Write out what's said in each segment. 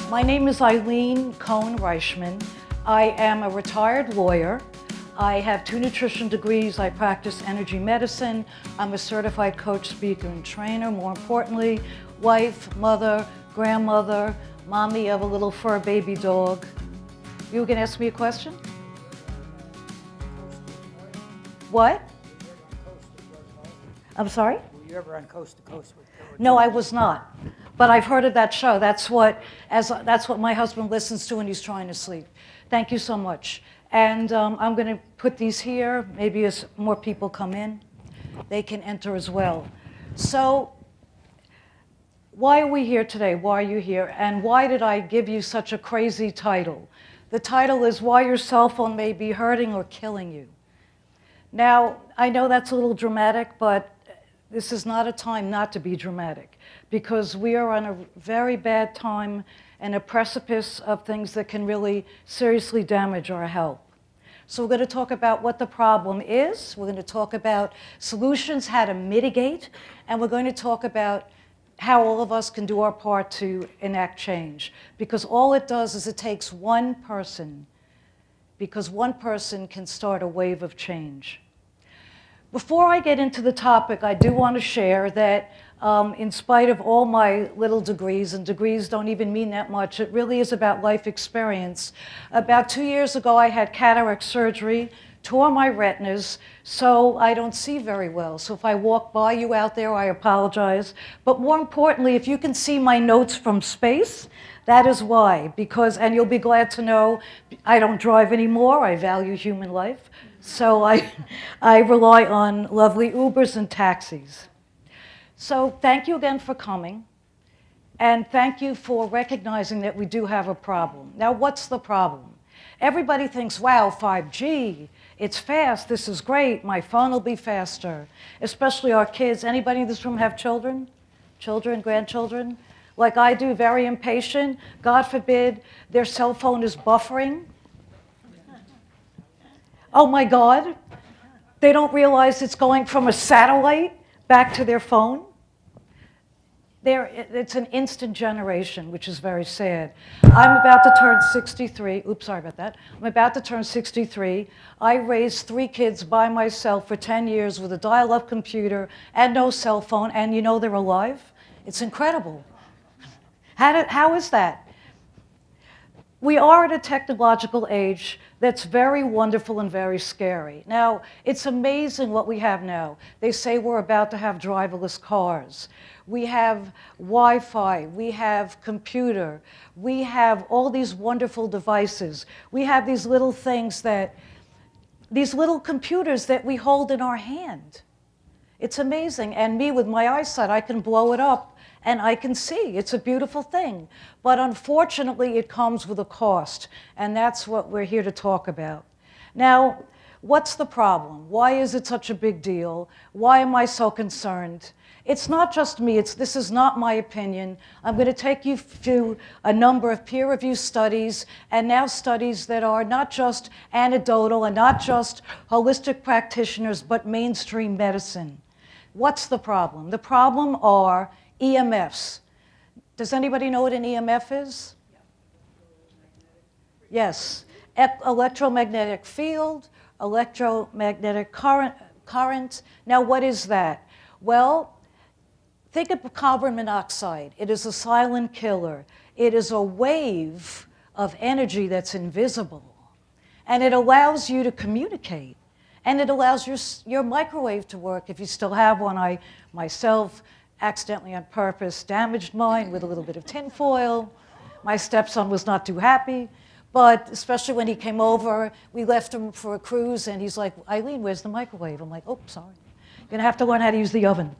My name is Ilene Cohn Reichman. I am a retired lawyer. I have 2 nutrition degrees. I practice energy medicine. I'm a certified coach, speaker, and trainer. More importantly, wife, mother, grandmother, mommy of a little fur baby dog. You were going to ask me a question? What? I'm sorry? Were you ever on Coast to Coast with No, I was not. But I've heard of that show. That's what my husband listens to when he's trying to sleep. Thank you so much. And I'm going to put these here. Maybe as more people come in, they can enter as well. So why are we here today? Why are you here? And why did I give you such a crazy title? The title is Why Your Cell Phone May Be Hurting or Killing You. Now, I know that's a little dramatic, but this is not a time not to be dramatic, because we are on a very bad time and a precipice of things that can really seriously damage our health. So we're going to talk about what the problem is, we're going to talk about solutions, how to mitigate, and we're going to talk about how all of us can do our part to enact change. Because all it does is it takes one person, because one person can start a wave of change. Before I get into the topic, I do want to share that in spite of all my little degrees, and degrees don't even mean that much, it really is about life experience. About 2 years ago, I had cataract surgery, tore my retinas, so I don't see very well. So if I walk by you out there, I apologize. But more importantly, if you can see my notes from space, that is why. Because, and you'll be glad to know, I don't drive anymore. I value human life. So I rely on lovely Ubers and taxis. So thank you again for coming. And thank you for recognizing that we do have a problem. Now, what's the problem? Everybody thinks, wow, 5G, it's fast, this is great, my phone will be faster. Especially our kids. Anybody in this room have children? Children, grandchildren? Like I do, very impatient. God forbid their cell phone is buffering. Oh my God, they don't realize it's going from a satellite back to their phone. It's an instant generation, which is very sad. I'm about to turn 63. Oops, sorry about that. I'm about to turn 63. I raised 3 kids by myself for 10 years with a dial-up computer and no cell phone, and you know they're alive? It's incredible. How is that? We are at a technological age that's very wonderful and very scary. Now, it's amazing what we have now. They say we're about to have driverless cars. We have Wi-Fi, we have computer, we have all these wonderful devices. We have these little things these little computers that we hold in our hand. It's amazing. And me, with my eyesight, I can blow it up and I can see. It's a beautiful thing. But unfortunately, it comes with a cost. And that's what we're here to talk about. Now, what's the problem? Why is it such a big deal? Why am I so concerned? It's not just me. This is not my opinion. I'm going to take you through a number of peer-reviewed studies, and now studies that are not just anecdotal and not just holistic practitioners, but mainstream medicine. What's the problem? The problem are EMFs. Does anybody know what an EMF is? Yes. Electromagnetic field, electromagnetic current. Now, what is that? Well, think of carbon monoxide. It is a silent killer. It is a wave of energy that's invisible. And it allows you to communicate. And it allows your microwave to work if you still have one. I, myself, accidentally on purpose damaged mine with a little bit of tin foil. My stepson was not too happy. But especially when he came over, we left him for a cruise, and he's like, Ilene, where's the microwave? I'm like, oh, sorry. You're going to have to learn how to use the oven.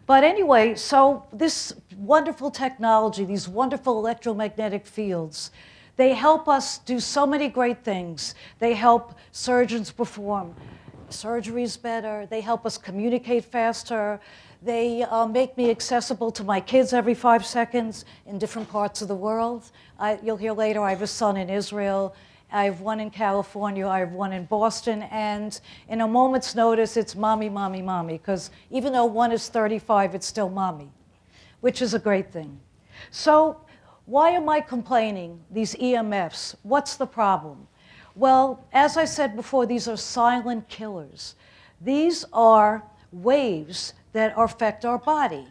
But anyway, so this wonderful technology, these wonderful electromagnetic fields, they help us do so many great things. They help surgeons perform surgeries better. They help us communicate faster. They make me accessible to my kids every 5 seconds in different parts of the world. You'll hear later, I have a son in Israel. I have one in California, I have one in Boston, and in a moment's notice, it's mommy, mommy, mommy, because even though one is 35, it's still mommy, which is a great thing. So Why am I complaining? These EMFs, what's the problem? Well, as I said before, these are silent killers. These are waves that affect our body.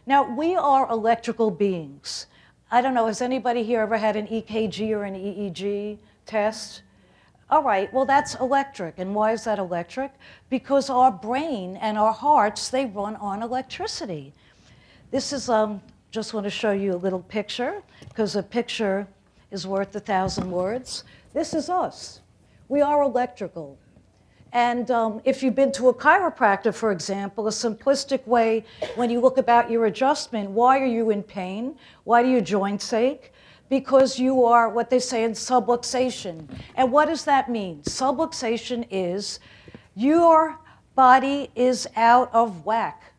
Now, we are electrical beings. I don't know, has anybody here ever had an EKG or an EEG test? All right, well, that's electric. And why is that electric? Because our brain and our hearts, they run on electricity. This is, just want to show you a little picture, because a picture is worth 1,000 words. This is us. We are electrical. And if you've been to a chiropractor, for example, a simplistic way, when you look about your adjustment, why are you in pain? Why do your joints ache? Because you are what they say in subluxation. And what does that mean? Subluxation is your body is out of whack.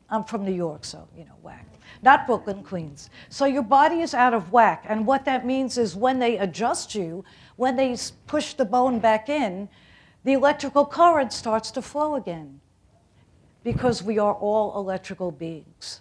I'm from New York, so, you know, whack. Not Brooklyn, Queens. So your body is out of whack. And what that means is when they adjust you, when they push the bone back in, the electrical current starts to flow again, because we are all electrical beings.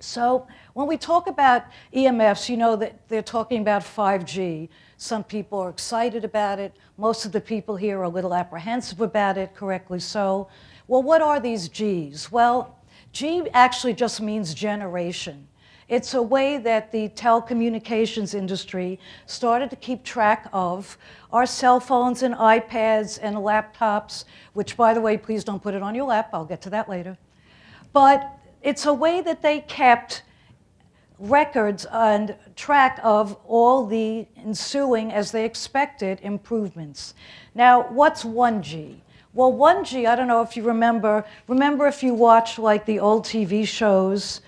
So when we talk about EMFs, you know that they're talking about 5G. Some people are excited about it. Most of the people here are a little apprehensive about it, correctly so. Well, what are these Gs? Well, G actually just means generation. It's a way that the telecommunications industry started to keep track of our cell phones and iPads and laptops, which, by the way, please don't put it on your lap. I'll get to that later. But it's a way that they kept records and track of all the ensuing, as they expected, improvements. Now, what's 1G? Well, 1G, I don't know if you remember if you watched like the old TV shows,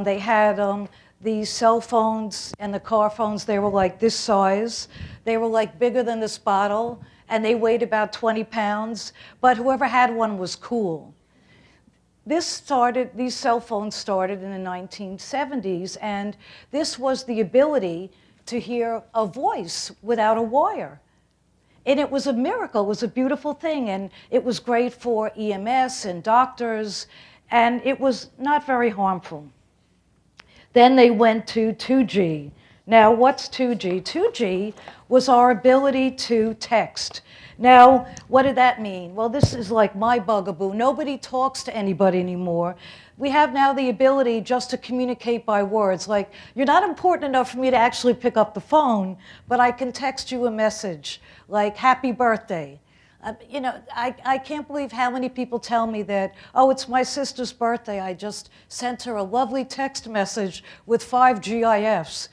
they had the cell phones and the car phones, they were like this size. They were like bigger than this bottle, and they weighed about 20 pounds, but whoever had one was cool. These cell phones started in the 1970s, and this was the ability to hear a voice without a wire. And it was a miracle, it was a beautiful thing, and it was great for EMS and doctors, and it was not very harmful. Then they went to 2G. Now, what's 2G? 2G was our ability to text. Now, what did that mean? Well, this is like my bugaboo. Nobody talks to anybody anymore. We have now the ability just to communicate by words. Like, you're not important enough for me to actually pick up the phone, but I can text you a message, like, happy birthday. You know, I can't believe how many people tell me that, oh, it's my sister's birthday. I just sent her a lovely text message with 5 GIFs.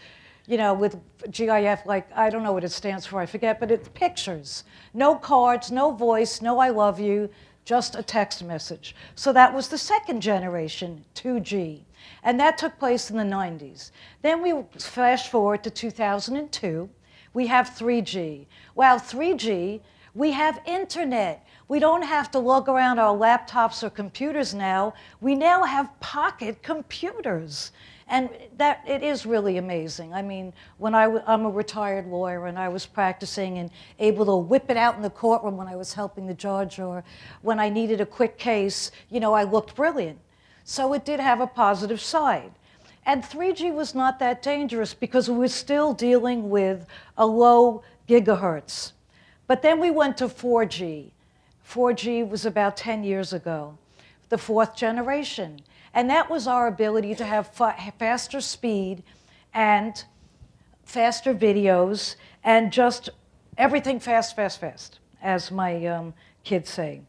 You know, with GIF, like, I don't know what it stands for, I forget, but it's pictures. No cards, no voice, no I love you, just a text message. So that was the second generation, 2G. And that took place in the 90s. Then we flash forward to 2002. We have 3G. Wow, 3G, we have internet. We don't have to lug around our laptops or computers now. We now have pocket computers. And that, it is really amazing. I mean, when I'm a retired lawyer and I was practicing and able to whip it out in the courtroom when I was helping the judge, or when I needed a quick case, you know, I looked brilliant. So it did have a positive side. And 3G was not that dangerous because we were still dealing with a low gigahertz. But then we went to 4G. 4G was about 10 years ago, the fourth generation. And that was our ability to have faster speed and faster videos and just everything fast, fast, fast, as my kids say.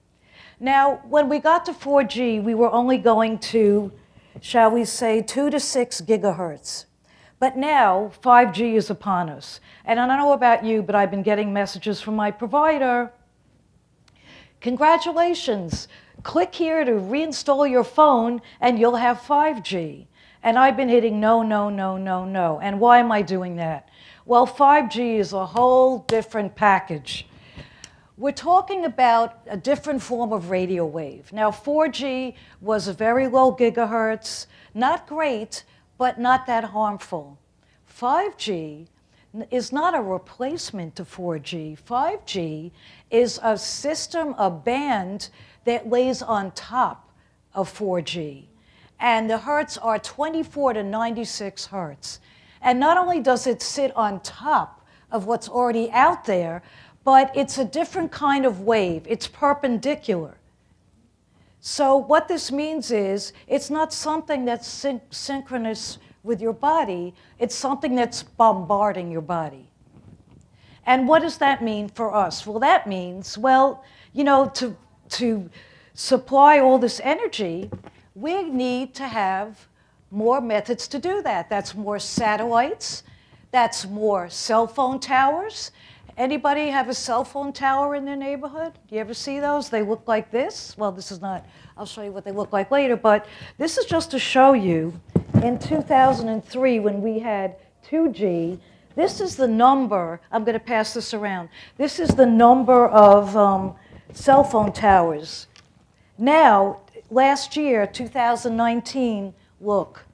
Now, when we got to 4G, we were only going to, shall we say, 2 to 6 gigahertz. But now, 5G is upon us. And I don't know about you, but I've been getting messages from my provider. Congratulations. Click here to reinstall your phone and you'll have 5G. And I've been hitting no, no, no, no, no. And why am I doing that? Well, 5G is a whole different package. We're talking about a different form of radio wave. Now, 4G was a very low gigahertz, not great, but not that harmful. 5G is not a replacement to 4G. 5G is a system, a band that lays on top of 4G. And the hertz are 24 to 96 hertz. And not only does it sit on top of what's already out there, but it's a different kind of wave. It's perpendicular. So what this means is it's not something that's synchronous with your body. It's something that's bombarding your body. And what does that mean for us? Well, that means, well, you know, to supply all this energy, we need to have more methods to do that. That's more satellites. That's more cell phone towers. Anybody have a cell phone tower in their neighborhood? Do you ever see those? They look like this. Well, this is not. I'll show you what they look like later. But this is just to show you, in 2003, when we had 2G, this is the number. I'm going to pass this around. This is the number of cell phone towers. Now, last year, 2019, look.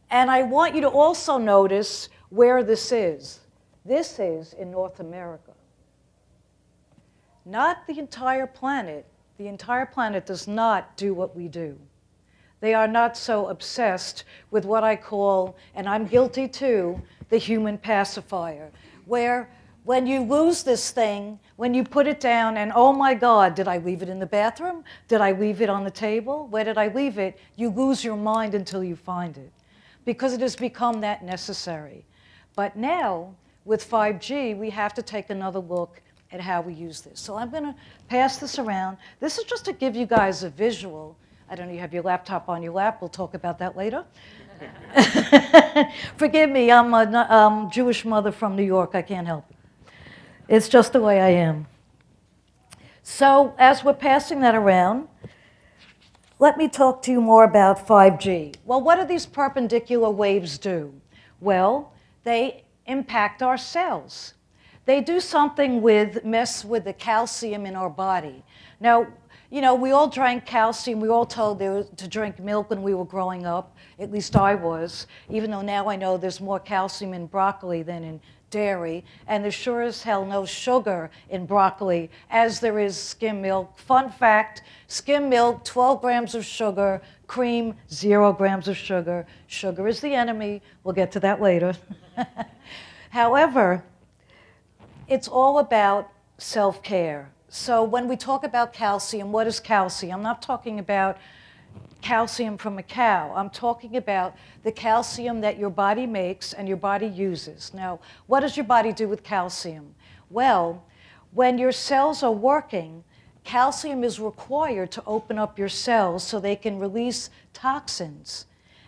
And I want you to also notice where this is. This is in North America. Not the entire planet. The entire planet does not do what we do. They are not so obsessed with what I call, and I'm guilty too, the human pacifier, where when you lose this thing, when you put it down and, oh my God, did I leave it in the bathroom? Did I leave it on the table? Where did I leave it? You lose your mind until you find it, because it has become that necessary. But now, with 5G, we have to take another look at how we use this. So I'm going to pass this around. This is just to give you guys a visual. I don't know, you have your laptop on your lap. We'll talk about that later. Forgive me, I'm a Jewish mother from New York. I can't help it. It's just the way I am. So as we're passing that around, let me talk to you more about 5G. Well, what do these perpendicular waves do? Well, they impact our cells. They do something mess with the calcium in our body. Now, you know, we all drank calcium. We were all told to drink milk when we were growing up. At least I was, even though now I know there's more calcium in broccoli than in dairy. And there's sure as hell no sugar in broccoli as there is skim milk. Fun fact, skim milk, 12 grams of sugar. Cream, 0 grams of sugar. Sugar is the enemy. We'll get to that later. However, it's all about self-care. So when we talk about calcium, what is calcium? I'm not talking about calcium from a cow. I'm talking about the calcium that your body makes and your body uses. Now, what does your body do with calcium? Well, when your cells are working, calcium is required to open up your cells so they can release toxins.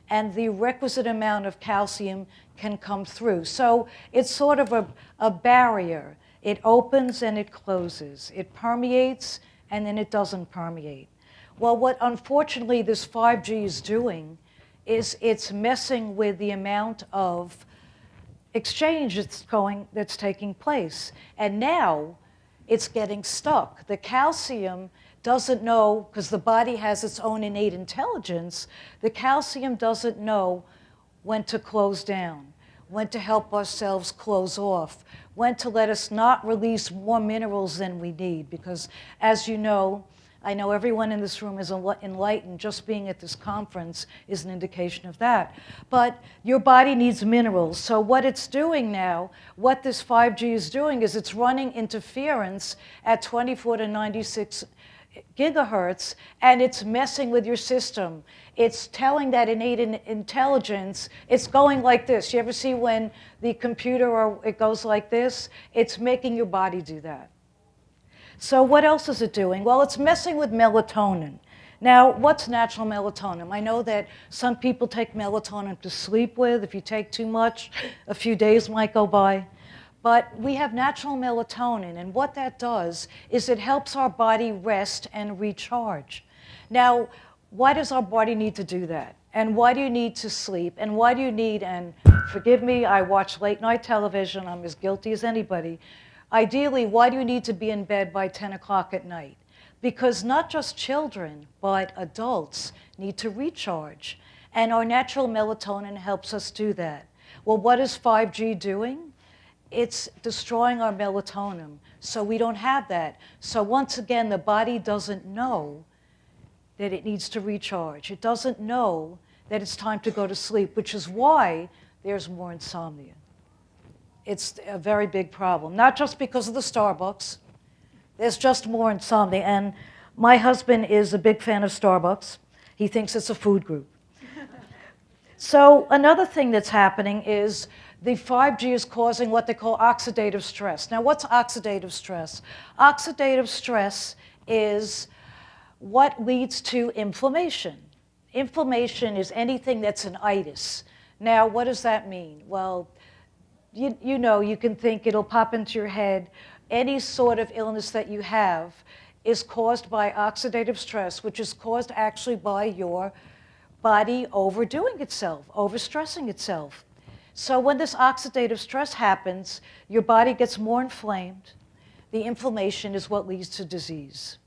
And the requisite amount of calcium can come through. So it's sort of a barrier. It opens and it closes. It permeates and then it doesn't permeate. Well, what unfortunately this 5G is doing is it's messing with the amount of exchange that's taking place. And now it's getting stuck. The calcium doesn't know, because the body has its own innate intelligence, the calcium doesn't know when to close down, when to help ourselves close off, when to let us not release more minerals than we need. Because as you know, I know everyone in this room is enlightened. Just being at this conference is an indication of that. But your body needs minerals. So what it's doing now, what this 5G is doing is it's running interference at 24 to 96 gigahertz, and it's messing with your system. It's telling that innate intelligence, it's going like this. You ever see when the computer, it goes like this? It's making your body do that. So what else is it doing? Well, it's messing with melatonin. Now, what's natural melatonin? I know that some people take melatonin to sleep with. If you take too much, a few days might go by. But we have natural melatonin, and what that does is it helps our body rest and recharge. Now, why does our body need to do that? And why do you need to sleep? And why do you need, and forgive me, I watch late night television, I'm as guilty as anybody. Ideally, why do you need to be in bed by 10 o'clock at night? Because not just children, but adults need to recharge. And our natural melatonin helps us do that. Well, what is 5G doing? It's destroying our melatonin, so we don't have that. So once again, the body doesn't know that it needs to recharge. It doesn't know that it's time to go to sleep, which is why there's more insomnia. It's a very big problem, not just because of the Starbucks. There's just more insomnia. And my husband is a big fan of Starbucks. He thinks it's a food group. So another thing that's happening is the 5G is causing what they call oxidative stress. Now, what's oxidative stress? Oxidative stress is what leads to inflammation. Inflammation is anything that's an itis. Now, what does that mean? Well, you know, you can think it'll pop into your head. Any sort of illness that you have is caused by oxidative stress, which is caused actually by your body overdoing itself, overstressing itself. So when this oxidative stress happens, your body gets more inflamed. The inflammation is what leads to disease.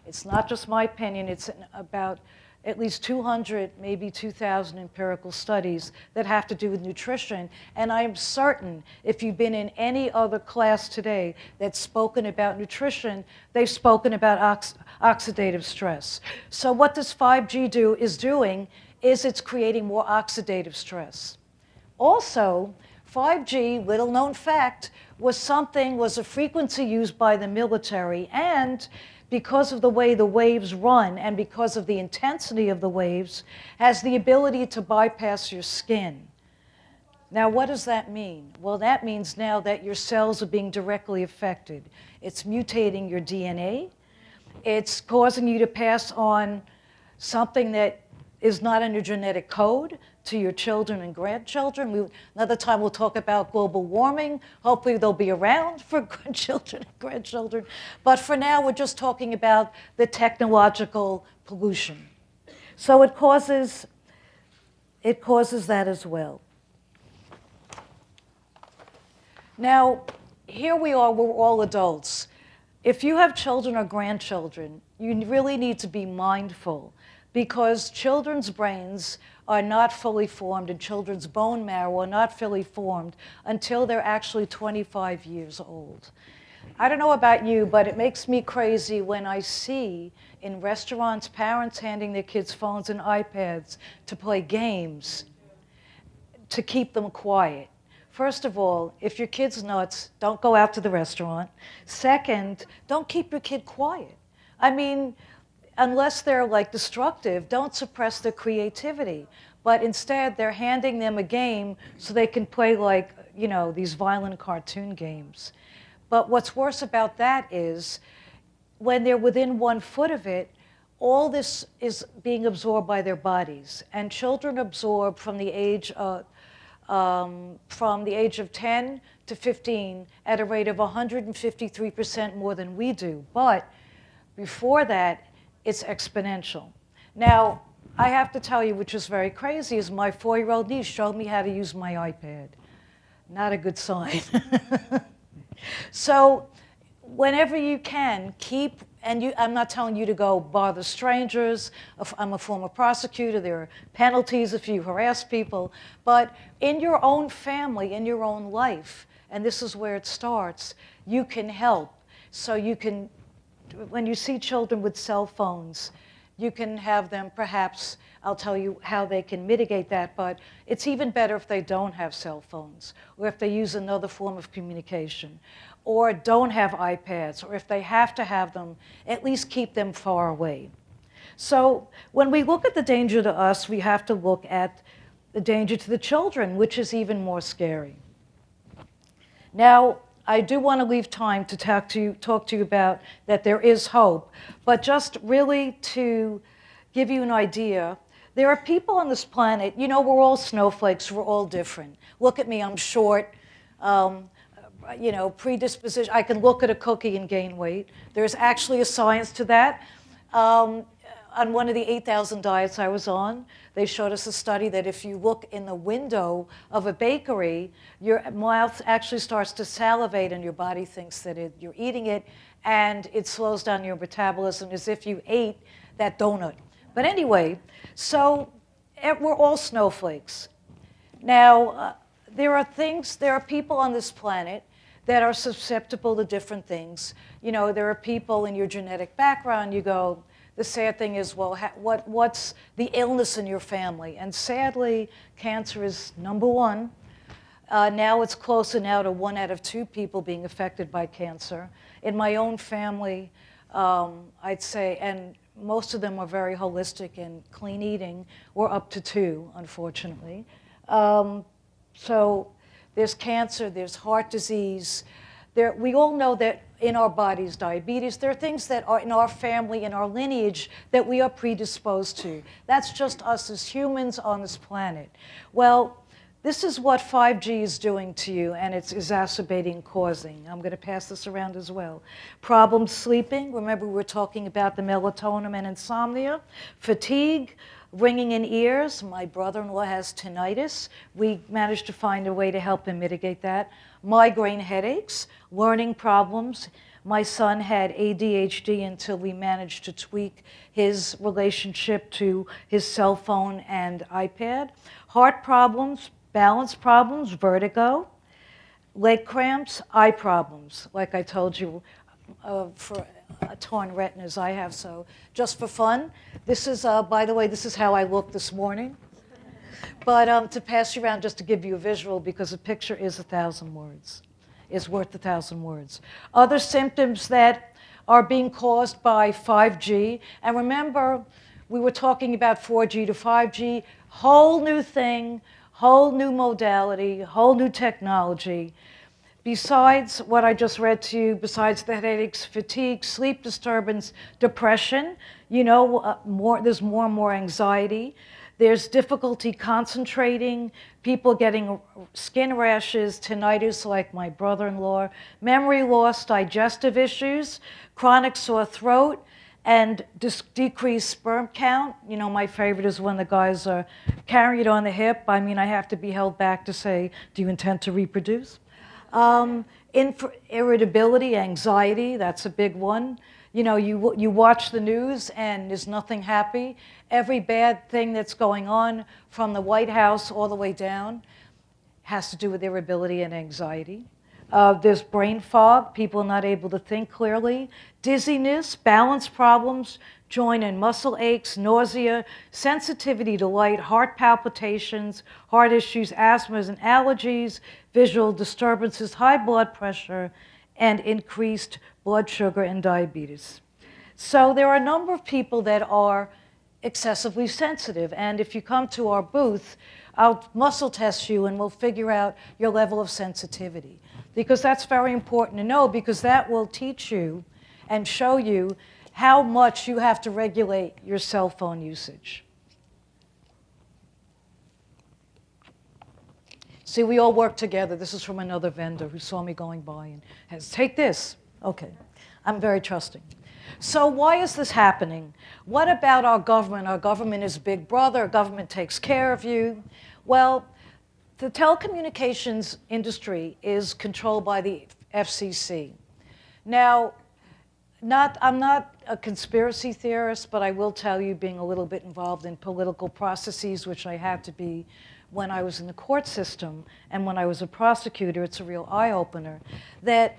It's not just my opinion. It's about at least 200, maybe 2,000 empirical studies that have to do with nutrition. And I am certain if you've been in any other class today that's spoken about nutrition, they've spoken about oxidative stress. So what this 5G is doing is it's creating more oxidative stress. Also, 5G, little known fact, was a frequency used by the military, and because of the way the waves run and because of the intensity of the waves, has the ability to bypass your skin. Now, what does that mean? Well, that means now that your cells are being directly affected. It's mutating your DNA. It's causing you to pass on something that is not in your genetic code to your children and grandchildren. Another time we'll talk about global warming. Hopefully they'll be around for children and grandchildren. But for now, we're just talking about the technological pollution. So it causes that as well. Now, here we are, we're all adults. If you have children or grandchildren, you really need to be mindful, because children's brains are not fully formed and children's bone marrow are not fully formed until they're actually 25 years old. I don't know about you, but it makes me crazy when I see in restaurants parents handing their kids phones and iPads to play games to keep them quiet. First of all, if your kid's nuts, don't go out to the restaurant. Second, don't keep your kid quiet. I mean, unless they're like destructive, don't suppress their creativity. But instead, they're handing them a game so they can play like, you know, these violent cartoon games. But what's worse about that is when they're within 1 foot of it, all this is being absorbed by their bodies. And children absorb from the age of 10 to 15 at a rate of 153% more than we do. But before that, it's exponential. Now, I have to tell you, which is very crazy, is my 4-year-old niece showed me how to use my iPad. Not a good sign. So whenever you can, I'm not telling you to go bother strangers. I'm a former prosecutor. There are penalties if you harass people. But in your own family, in your own life, and this is where it starts, you can help. So you can, when you see children with cell phones, you can have them perhaps, I'll tell you how they can mitigate that, but it's even better if they don't have cell phones, or if they use another form of communication, or don't have iPads, or if they have to have them, at least keep them far away. So when we look at the danger to us, we have to look at the danger to the children, which is even more scary. Now, I do want to leave time to talk to you about that there is hope, but just really to give you an idea, there are people on this planet, you know, we're all snowflakes, we're all different. Look at me, I'm short, you know, predisposition. I can look at a cookie and gain weight. There's actually a science to that. On one of the 8,000 diets I was on, they showed us a study that if you look in the window of a bakery, your mouth actually starts to salivate and your body thinks that you're eating it, and it slows down your metabolism as if you ate that donut. But anyway, so we're all snowflakes. Now, there are people on this planet that are susceptible to different things. You know, there are people in your genetic background, you go, the sad thing is, well, what's the illness in your family? And sadly, cancer is number one. Now it's closer now to 1 out of 2 people being affected by cancer. In my own family, I'd say, and most of them are very holistic and clean eating, we're up to 2, unfortunately. So there's cancer, there's heart disease. We all know that in our bodies, diabetes, there are things that are in our family, in our lineage, that we are predisposed to. That's just us as humans on this planet. Well, this is what 5G is doing to you, and it's exacerbating, causing. I'm going to pass this around as well. Problems sleeping. Remember, we were talking about the melatonin and insomnia. Fatigue, ringing in ears. My brother-in-law has tinnitus. We managed to find a way to help him mitigate that. Migraine headaches, learning problems. My son had ADHD until we managed to tweak his relationship to his cell phone and iPad. Heart problems, balance problems, vertigo, leg cramps, eye problems, like I told you, for torn retinas I have. So just for fun, this is, by the way, this is how I look this morning. But to pass you around, just to give you a visual, because a picture is 1,000 words, is worth 1,000 words. Other symptoms that are being caused by 5G, and remember, we were talking about 4G to 5G, whole new thing, whole new modality, whole new technology. Besides what I just read to you, besides the headaches, fatigue, sleep disturbance, depression, you know, there's more and more anxiety. There's difficulty concentrating, people getting skin rashes, tinnitus like my brother-in-law, memory loss, digestive issues, chronic sore throat, and decreased sperm count. You know, my favorite is when the guys are carrying it on the hip. I mean, I have to be held back to say, do you intend to reproduce? Irritability, anxiety, that's a big one. You know, you watch the news and there's nothing happy. Every bad thing that's going on from the White House all the way down has to do with irritability and anxiety. There's brain fog, people not able to think clearly, dizziness, balance problems, joint and muscle aches, nausea, sensitivity to light, heart palpitations, heart issues, asthmas and allergies, visual disturbances, high blood pressure, and increased blood sugar and diabetes. So there are a number of people that are excessively sensitive, and if you come to our booth, I'll muscle test you and we'll figure out your level of sensitivity. Because that's very important to know, because that will teach you and show you how much you have to regulate your cell phone usage. See, we all work together. This is from another vendor who saw me going by and has, take this. Okay, I'm very trusting. So why is this happening? What about our government? Our government is big brother. Our government takes care of you. Well, the telecommunications industry is controlled by the FCC. Now, I'm not a conspiracy theorist, but I will tell you, being a little bit involved in political processes, which I had to be when I was in the court system and when I was a prosecutor, it's a real eye-opener, that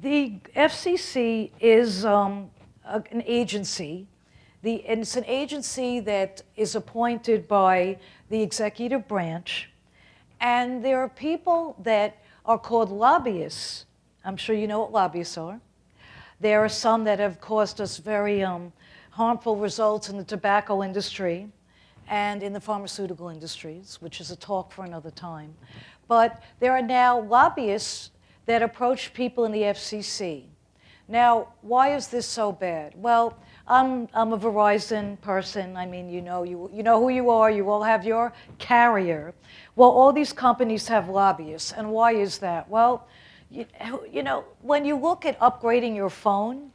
the FCC is an agency. It's an agency that is appointed by the executive branch, and there are people that are called lobbyists. I'm sure you know what lobbyists are. There are some that have caused us very harmful results in the tobacco industry and in the pharmaceutical industries, which is a talk for another time. But there are now lobbyists that approach people in the FCC. Now, why is this so bad? Well, I'm a Verizon person. I mean, you know who you are. You all have your carrier. Well, all these companies have lobbyists. And why is that? Well, you know, when you look at upgrading your phone,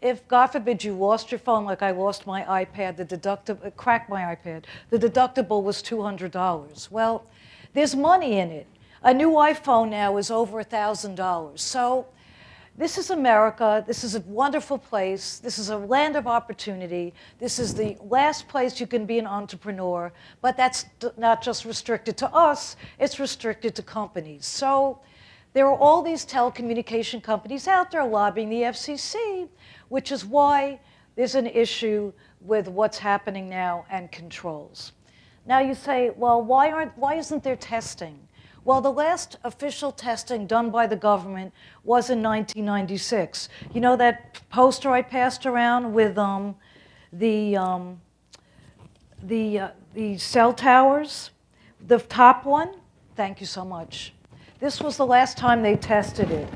if, God forbid, you lost your phone, like I lost my iPad, cracked my iPad, the deductible was $200. Well, there's money in it. A new iPhone now is over $1,000. So this is America. This is a wonderful place. This is a land of opportunity. This is the last place you can be an entrepreneur. But that's not just restricted to us. It's restricted to companies. So there are all these telecommunication companies out there lobbying the FCC, which is why there's an issue with what's happening now and controls. Now you say, well, why isn't there testing? Well, the last official testing done by the government was in 1996. You know that poster I passed around with the cell towers? The top one? Thank you so much. This was the last time they tested it,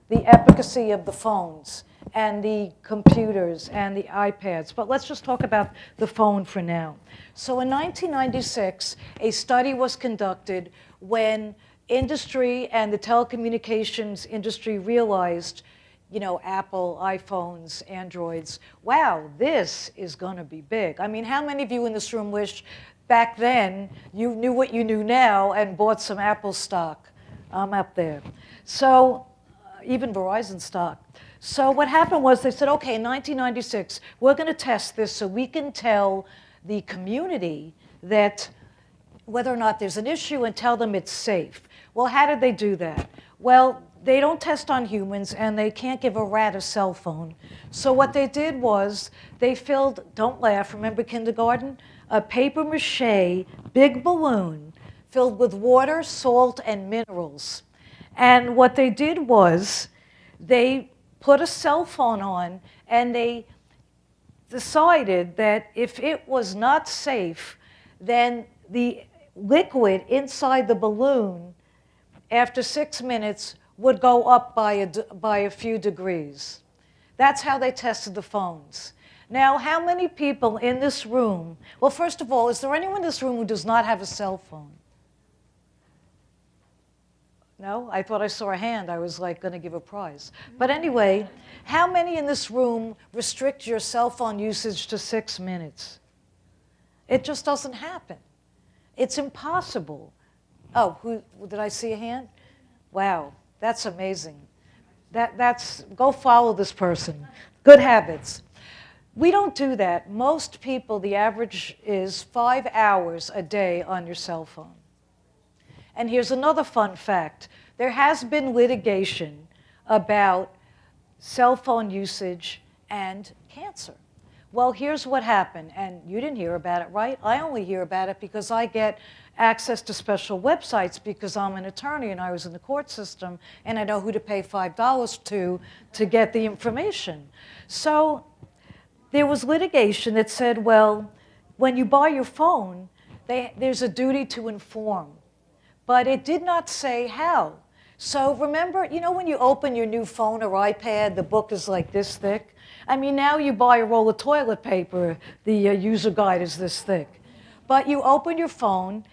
the efficacy of the phones and the computers and the iPads. But let's just talk about the phone for now. So in 1996, a study was conducted when industry and the telecommunications industry realized, you know, Apple, iPhones, Androids, wow, this is going to be big. I mean, how many of you in this room wish back then you knew what you knew now and bought some Apple stock? I'm up there. So even Verizon stock. So what happened was they said, okay, in 1996, we're going to test this so we can tell the community that whether or not there's an issue and tell them it's safe. Well, how did they do that? Well, they don't test on humans and they can't give a rat a cell phone. So what they did was they filled, don't laugh, remember kindergarten? A paper mache big balloon filled with water, salt, and minerals. And what they did was they put a cell phone on and they decided that if it was not safe, then the liquid inside the balloon after 6 minutes would go up by a few degrees. That's how they tested the phones. Now, how many people in this room, well, first of all, is there anyone in this room who does not have a cell phone? No? I thought I saw a hand. I was like going to give a prize. But anyway, how many in this room restrict your cell phone usage to 6 minutes? It just doesn't happen. It's impossible. Oh, did I see a hand? Wow, that's amazing. Go follow this person. Good habits. We don't do that. Most people, the average is 5 hours a day on your cell phone. And here's another fun fact. There has been litigation about cell phone usage and cancer. Well, here's what happened, and you didn't hear about it, right? I only hear about it because I get access to special websites because I'm an attorney and I was in the court system and I know who to pay $5 to get the information. So there was litigation that said, well, when you buy your phone, there's a duty to inform. But it did not say how. So remember, you know when you open your new phone or iPad, the book is like this thick? I mean, now you buy a roll of toilet paper, the user guide is this thick. But you open your phone,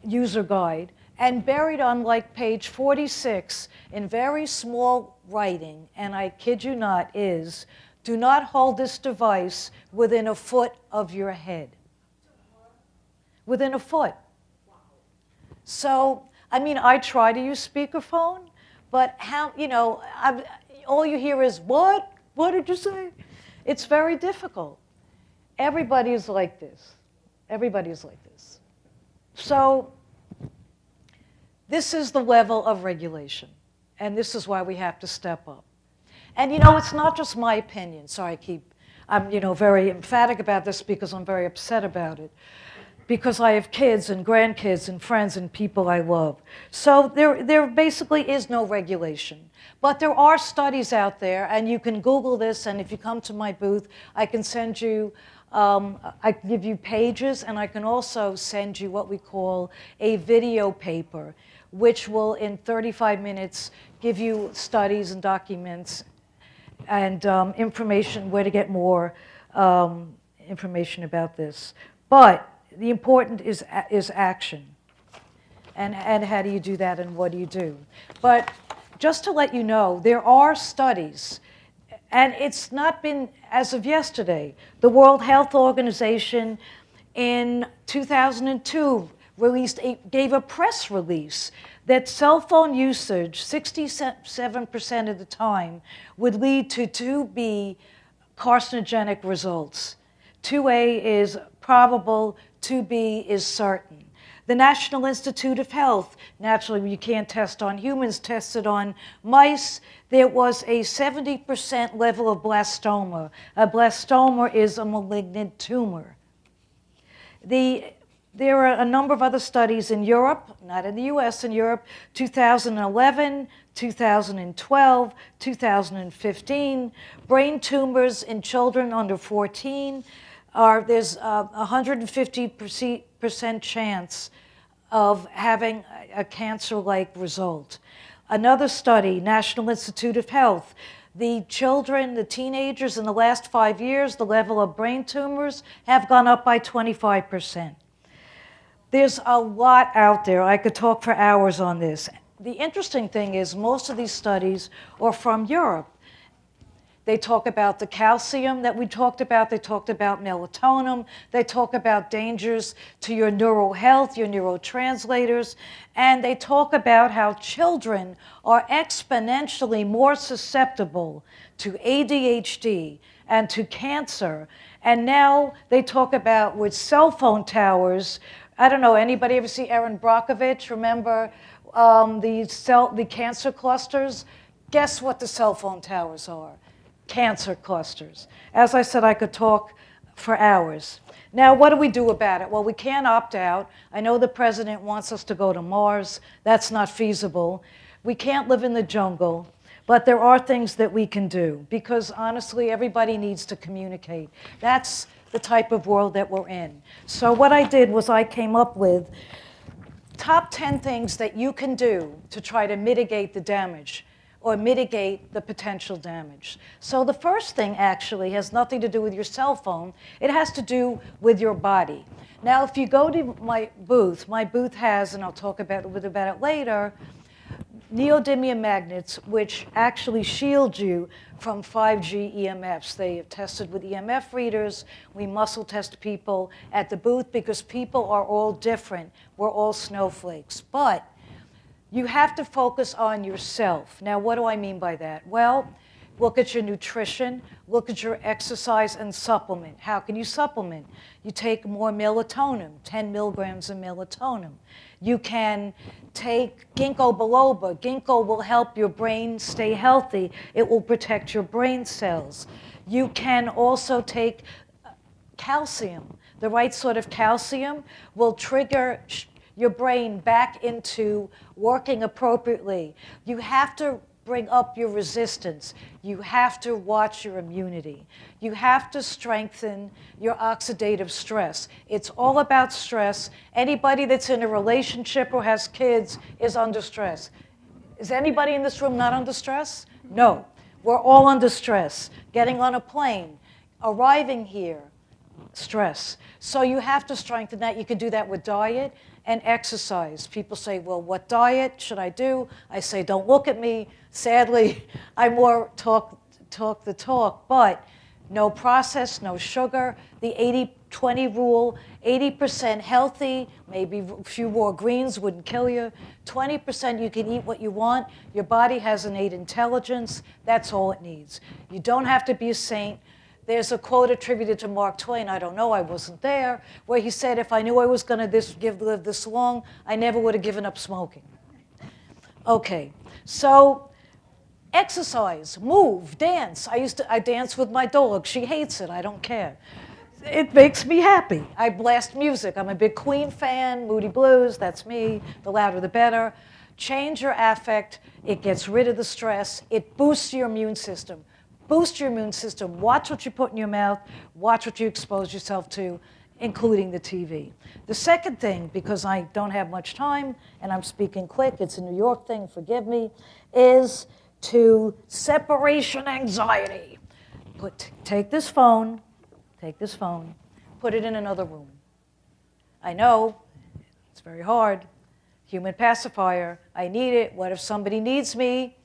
user guide, and buried on like page 46 in very small writing, and I kid you not, is, do not hold this device within a foot of your head. Within a foot. So, I mean, I try to use speakerphone, but how, you know, all you hear is, what? What did you say? It's very difficult. Everybody is like this. Everybody is like this. So, this is the level of regulation, and this is why we have to step up. And, you know, it's not just my opinion. Sorry, I'm, you know, very emphatic about this because I'm very upset about it. Because I have kids and grandkids and friends and people I love. So there basically is no regulation. But there are studies out there, and you can Google this, and if you come to my booth, I can send you, I can give you pages, and I can also send you what we call a video paper, which will, in 35 minutes, give you studies and documents and information, where to get more information about this. But the important is action. And how do you do that and what do you do? But just to let you know, there are studies, and it's not been as of yesterday. The World Health Organization in 2002 gave a press release that cell phone usage, 67% of the time, would lead to 2B carcinogenic results. 2A is probable, 2B is certain. The National Institute of Health, naturally you can't test on humans, tested on mice. There was a 70% level of blastoma. A blastoma is a malignant tumor. There are a number of other studies in Europe, not in the US, in Europe, 2011, 2012, 2015. Brain tumors in children under 14 there's a 150% chance of having a cancer-like result. Another study, National Institute of Health, the children, the teenagers in the last 5 years, the level of brain tumors have gone up by 25%. There's a lot out there. I could talk for hours on this. The interesting thing is most of these studies are from Europe. They talk about the calcium that we talked about. They talked about melatonin. They talk about dangers to your neural health, your neurotranslators. And they talk about how children are exponentially more susceptible to ADHD and to cancer. And now they talk about with cell phone towers. I don't know, anybody ever see Erin Brockovich? Remember the cancer clusters? Guess what the cell phone towers are? Cancer clusters. As I said, I could talk for hours. Now, what do we do about it? Well, we can't opt out. I know the president wants us to go to Mars. That's not feasible. We can't live in the jungle. But there are things that we can do because, honestly, everybody needs to communicate. That's the type of world that we're in. So what I did was I came up with top 10 things that you can do to try to mitigate the damage or mitigate the potential damage. So the first thing actually has nothing to do with your cell phone. It has to do with your body. Now, if you go to my booth has, and I'll talk about it later, Neodymium Magnets, which actually shield you from 5G EMFs. They have tested with EMF readers. We muscle test people at the booth because people are all different. We're all snowflakes. But you have to focus on yourself. Now, what do I mean by that? Well, look at your nutrition, look at your exercise and supplement. How can you supplement? You take more melatonin, 10 milligrams of melatonin. You can take ginkgo biloba. Ginkgo will help your brain stay healthy. It will protect your brain cells. You can also take calcium. The right sort of calcium will trigger your brain back into working appropriately. You have to bring up your resistance. You have to watch your immunity. You have to strengthen your oxidative stress. It's all about stress. Anybody that's in a relationship or has kids is under stress. Is anybody in this room not under stress? No. We're all under stress. Getting on a plane, arriving here, stress. So you have to strengthen that. You can do that with diet and exercise. People say, well, what diet should I do? I say, don't look at me. Sadly, I more talk the talk, but no processed, no sugar. The 80-20 rule, 80% healthy, maybe a few more greens wouldn't kill you. 20% you can eat what you want. Your body has innate intelligence. That's all it needs. You don't have to be a saint. There's a quote attributed to Mark Twain, I don't know, I wasn't there, where he said, if I knew I was going to live this long, I never would have given up smoking. Okay, so exercise, move, dance. I dance with my dog. She hates it. I don't care. It makes me happy. I blast music. I'm a big Queen fan, Moody Blues, that's me. The louder the better. Change your affect. It gets rid of the stress. It boosts your immune system. Boost your immune system. Watch what you put in your mouth. Watch what you expose yourself to, including the TV. The second thing, because I don't have much time and I'm speaking quick, it's a New York thing, forgive me, is to separation anxiety. Take this phone, put it in another room. I know, it's very hard. Human pacifier, I need it. What if somebody needs me?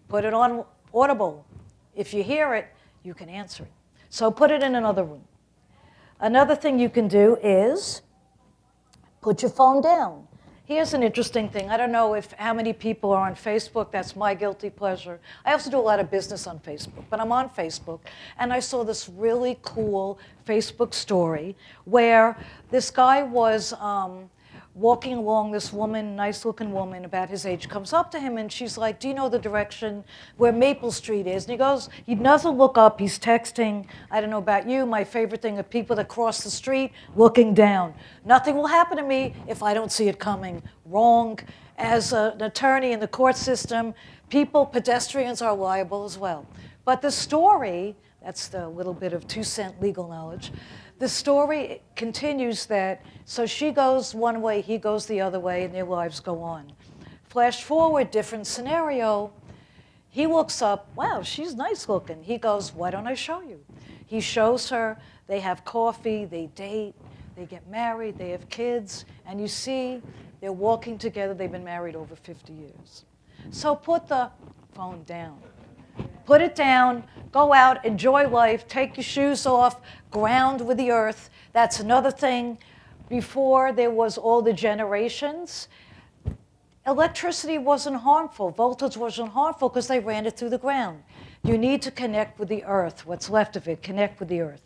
Put it on Audible. If you hear it, you can answer it. So put it in another room. Another thing you can do is put your phone down. Here's an interesting thing. I don't know how many people are on Facebook. That's my guilty pleasure. I also do a lot of business on Facebook, but I'm on Facebook, and I saw this really cool Facebook story where this guy was walking along, this woman, nice-looking woman about his age, comes up to him, and she's like, do you know the direction where Maple Street is? And he goes, he doesn't look up, he's texting. I don't know about you, my favorite thing are people that cross the street looking down. Nothing will happen to me if I don't see it coming. Wrong. As an attorney in the court system, pedestrians are liable as well. But the story, that's the little bit of 2-cent legal knowledge, the story continues that, so she goes one way, he goes the other way, and their lives go on. Flash forward, different scenario. He looks up, wow, she's nice looking. He goes, why don't I show you? He shows her, they have coffee, they date, they get married, they have kids, and you see they're walking together, they've been married over 50 years. So put the phone down. Put it down, go out, enjoy life, take your shoes off, ground with the earth. That's another thing. Before there was all the generations, electricity wasn't harmful, voltage wasn't harmful because they ran it through the ground. You need to connect with the earth, what's left of it, connect with the earth.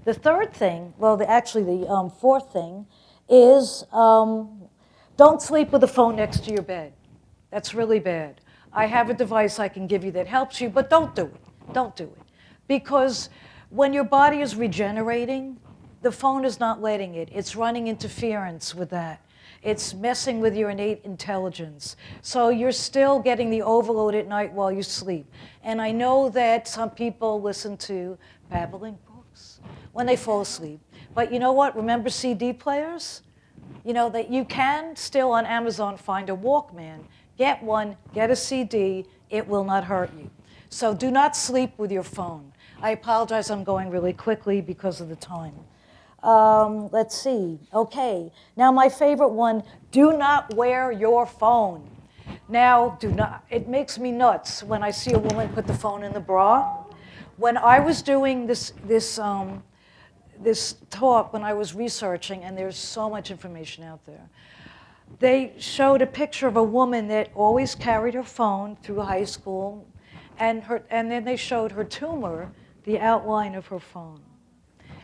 The third thing, well, the fourth thing is don't sleep with the phone next to your bed. That's really bad. I have a device I can give you that helps you, but don't do it. Don't do it. Because when your body is regenerating, the phone is not letting it. It's running interference with that. It's messing with your innate intelligence. So you're still getting the overload at night while you sleep. And I know that some people listen to babbling books when they fall asleep. But you know what? Remember CD players? You know that you can still on Amazon find a Walkman. Get one, get a CD, it will not hurt you. So do not sleep with your phone. I apologize, I'm going really quickly because of the time. Let's see, okay. Now my favorite one, do not wear your phone. Now, it makes me nuts when I see a woman put the phone in the bra. When I was doing this talk, when I was researching, and there's so much information out there, they showed a picture of a woman that always carried her phone through high school, and then they showed her tumor, the outline of her phone.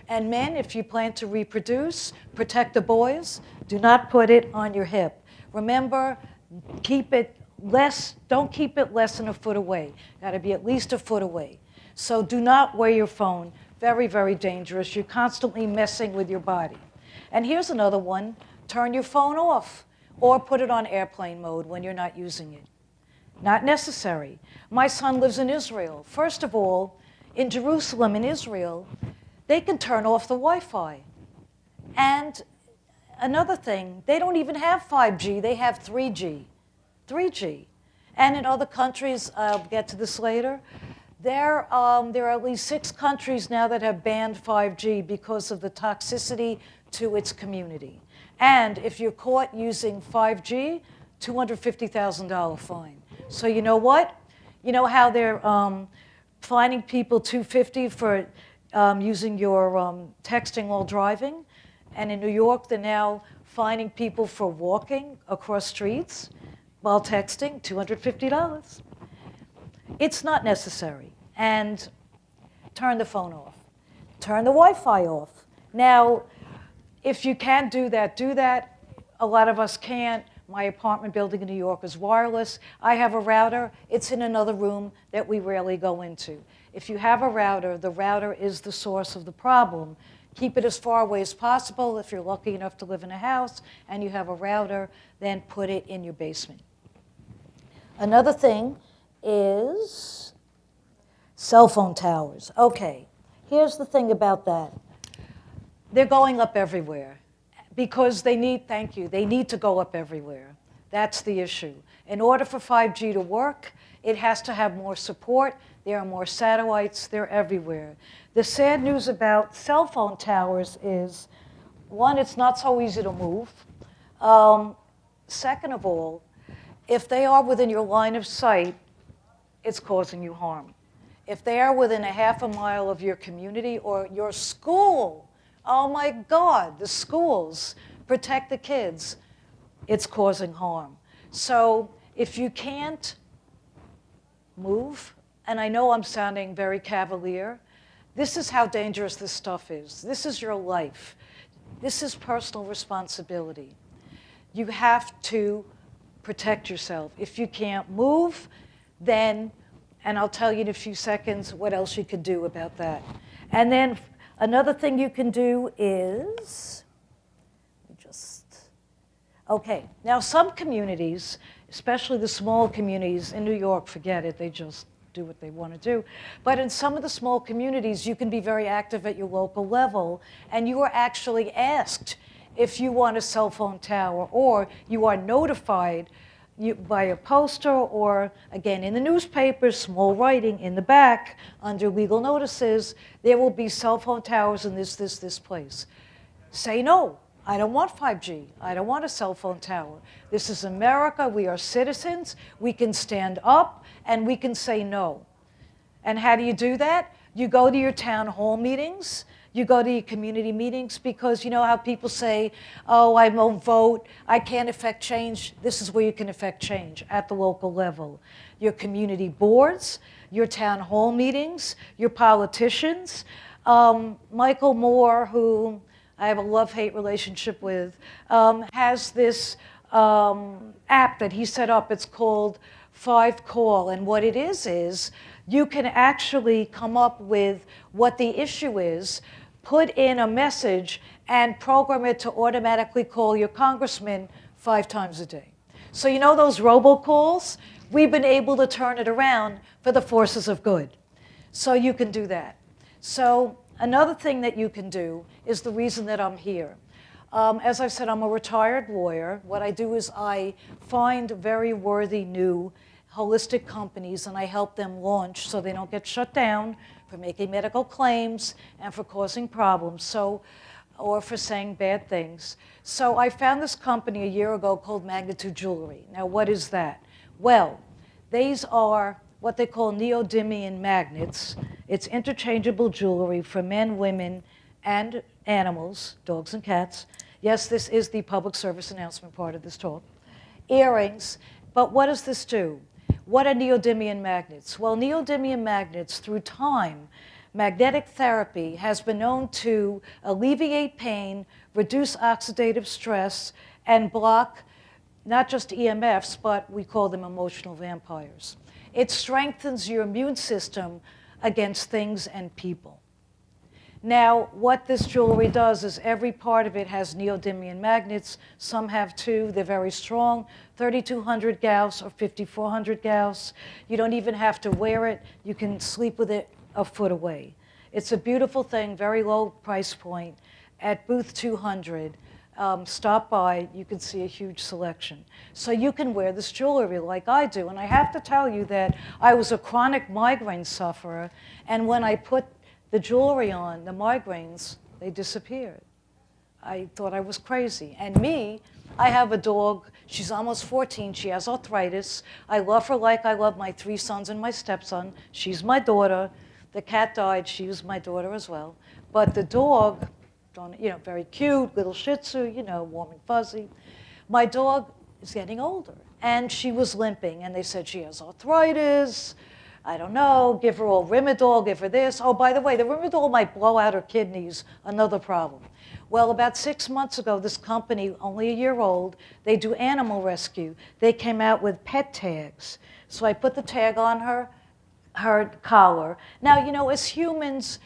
And men, if you plan to reproduce, protect the boys, do not put it on your hip. Remember, keep it less, don't keep it less than a foot away. Got to be at least a foot away. So do not wear your phone. Very, very dangerous. You're constantly messing with your body. And here's another one. Turn your phone off or put it on airplane mode when you're not using it. Not necessary. My son lives in Israel. First of all, in Jerusalem, in Israel, they can turn off the Wi-Fi. And another thing, they don't even have 5G, they have 3G. 3G. And in other countries, I'll get to this later, there are at least 6 countries now that have banned 5G because of the toxicity to its community. And if you're caught using 5G, $250,000 fine. So you know what? You know how they're fining people $250 for using your texting while driving? And in New York, they're now fining people for walking across streets while texting, $250. It's not necessary. And turn the phone off. Turn the Wi-Fi off. Now, if you can't do that, do that. A lot of us can't. My apartment building in New York is wireless. I have a router. It's in another room that we rarely go into. If you have a router, the router is the source of the problem. Keep it as far away as possible. If you're lucky enough to live in a house and you have a router, then put it in your basement. Another thing is cell phone towers. Okay, here's the thing about that. They're going up everywhere because they need, thank you, they need to go up everywhere. That's the issue. In order for 5G to work, it has to have more support. There are more satellites. They're everywhere. The sad news about cell phone towers is, one, it's not so easy to move. Second of all, if they are within your line of sight, it's causing you harm. If they are within a half a mile of your community or your school, oh my God, the schools protect the kids, it's causing harm. So if you can't move, and I know I'm sounding very cavalier, this is how dangerous this stuff is. This is your life. This is personal responsibility. you have to protect yourself. If you can't move, then, and I'll tell you in a few seconds what else you could do about that. And then another thing you can do is, okay, now some communities, especially the small communities in New York, forget it, they just do what they want to do. But in some of the small communities, you can be very active at your local level, and you are actually asked if you want a cell phone tower, or you are notified by a poster, or again in the newspaper, small writing in the back under legal notices, there will be cell phone towers in this place. Say no. I don't want 5G. I don't want a cell phone tower. This is America. We are citizens. We can stand up and we can say no. And how do you do that? You go to your town hall meetings. You go to your community meetings, because you know how people say, oh, I won't vote. I can't affect change. This is where you can affect change at the local level. Your community boards, your town hall meetings, your politicians. Michael Moore, who I have a love-hate relationship with, has this app that he set up. It's called 5Call. And what it is you can actually come up with what the issue is, put in a message, and program it to automatically call your congressman 5 times a day. So you know those robocalls? We've been able to turn it around for the forces of good. So you can do that. So another thing that you can do is the reason that I'm here. As I said, I'm a retired lawyer. What I do is I find very worthy new holistic companies, and I help them launch so they don't get shut down for making medical claims and for causing problems, or for saying bad things. So I found this company a year ago called Magnitude Jewelry. Now, what is that? Well, these are what they call Neodymium Magnets. It's interchangeable jewelry for men, women, and animals, dogs and cats. Yes, this is the public service announcement part of this talk. Earrings, but what does this do? What are neodymium magnets? Well, neodymium magnets, through time, magnetic therapy has been known to alleviate pain, reduce oxidative stress, and block not just EMFs, but we call them emotional vampires. It strengthens your immune system against things and people. Now, what this jewelry does is every part of it has neodymium magnets. Some have 2. They're very strong, 3,200 Gauss or 5,400 Gauss. You don't even have to wear it. You can sleep with it a foot away. It's a beautiful thing, very low price point. At booth 200, stop by, you can see a huge selection. So you can wear this jewelry like I do. And I have to tell you that I was a chronic migraine sufferer, and when I put the jewelry on, the migraines, they disappeared. I thought I was crazy. And me, I have a dog. She's almost 14. She has arthritis. I love her like I love my 3 sons and my stepson. She's my daughter. The cat died. She was my daughter as well. But the dog, very cute, little Shih Tzu, warm and fuzzy. My dog is getting older, and she was limping. And they said she has arthritis. I don't know, give her all Rimadol, give her this. Oh, by the way, the Rimadol might blow out her kidneys, another problem. Well, about 6 months ago, this company, only a year old, they do animal rescue. They came out with pet tags. So I put the tag on her collar. Now, as humans,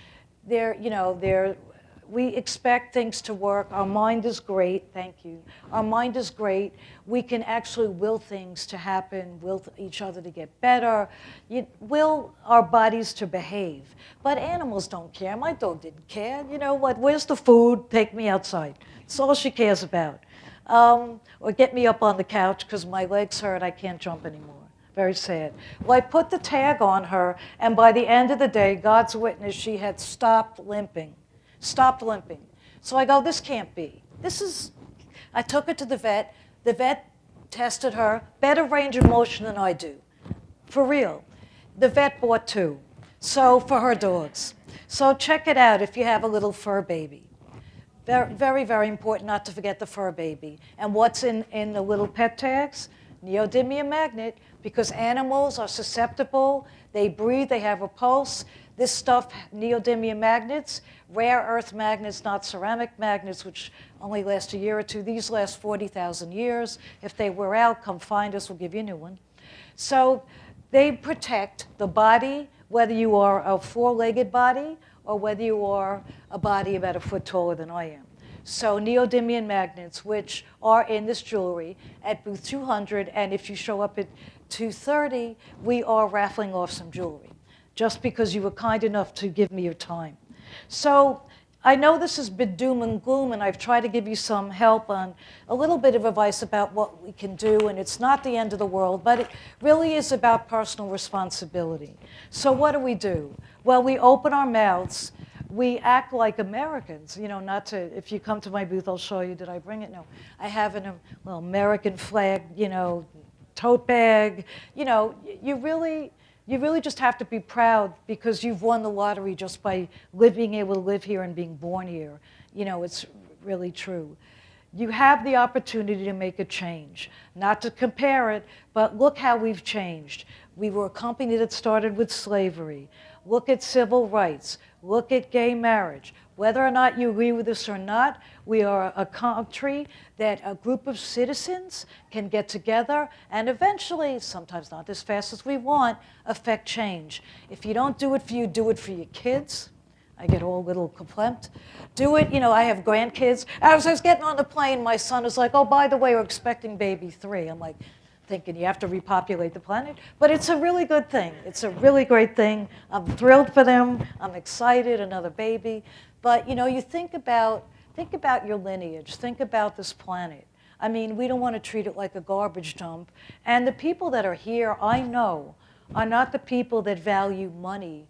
we expect things to work. Our mind is great. Thank you. Our mind is great. We can actually will things to happen, will each other to get better, will our bodies to behave. But animals don't care. My dog didn't care. You know what? Where's the food? Take me outside. That's all she cares about. Or get me up on the couch because my legs hurt. I can't jump anymore. Very sad. Well, I put the tag on her, and by the end of the day, God's witness, she had stopped limping. Stopped limping. So I go, this can't be. I took her to the vet. The vet tested her, better range of motion than I do, for real. The vet bought 2, so for her dogs. So check it out if you have a little fur baby. Very, very, very important not to forget the fur baby. And what's in the little pet tags? Neodymium magnet, because animals are susceptible. They breathe, they have a pulse. This stuff, neodymium magnets, rare earth magnets, not ceramic magnets, which only last a year or two. These last 40,000 years. If they wear out, come find us, we'll give you a new one. So they protect the body, whether you are a four-legged body or whether you are a body about a foot taller than I am. So neodymium magnets, which are in this jewelry at booth 200, and if you show up at 2:30, we are raffling off some jewelry, just because you were kind enough to give me your time. So I know this has been doom and gloom, and I've tried to give you some help on a little bit of advice about what we can do, and it's not the end of the world, but it really is about personal responsibility. So what do? Well, we open our mouths. We act like Americans, you know, not to, if you come to my booth, I'll show you, did I bring it? No. I have a little American flag, you know, tote bag. You know, you really just have to be proud because you've won the lottery just by being able to live here and being born here. You know, it's really true. You have the opportunity to make a change. Not to compare it, but look how we've changed. We were a company that started with slavery. Look at civil rights. Look at gay marriage. Whether or not you agree with this or not, we are a country that a group of citizens can get together and eventually, sometimes not as fast as we want, affect change. If you don't do it for you, do it for your kids. I get all a little complaint. Do it, you know, I have grandkids. As I was getting on the plane, my son was like, oh, by the way, we're expecting baby 3. I'm like, thinking you have to repopulate the planet. But it's a really good thing. It's a really great thing. I'm thrilled for them. I'm excited, another baby. But, you know, you think about your lineage. Think about this planet. I mean, we don't want to treat it like a garbage dump. And the people that are here, I know, are not the people that value money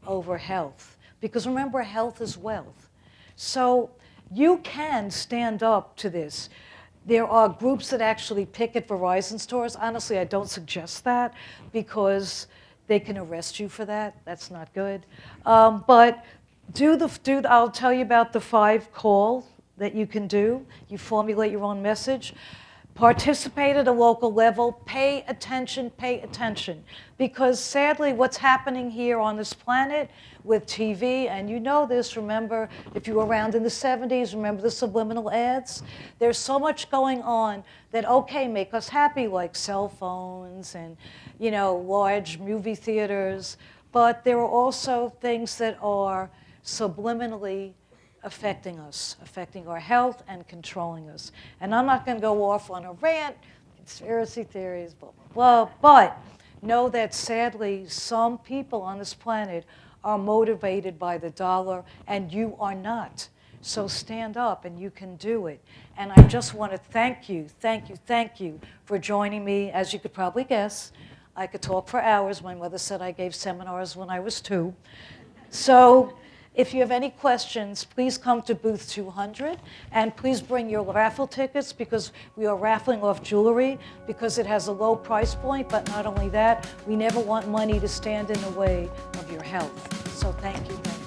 over health. Because remember, health is wealth. So you can stand up to this. There are groups that actually picket Verizon stores. Honestly, I don't suggest that because they can arrest you for that. That's not good. But I'll tell you about the 5 calls that you can do. You formulate your own message. Participate at a local level. Pay attention, pay attention. Because sadly, what's happening here on this planet with TV, and you know this, remember, if you were around in the 70s, remember the subliminal ads? There's so much going on that, okay, make us happy, like cell phones and, you know, large movie theaters. But there are also things that are subliminally affecting us, affecting our health and controlling us. And I'm not going to go off on a rant, conspiracy theories, blah, blah, blah. But know that sadly, some people on this planet are motivated by the dollar, and you are not. So stand up, and you can do it. And I just want to thank you for joining me. As you could probably guess, I could talk for hours. My mother said I gave seminars when I was 2. So if you have any questions, please come to booth 200, and please bring your raffle tickets because we are raffling off jewelry because it has a low price point, but not only that, we never want money to stand in the way of your health. So thank you.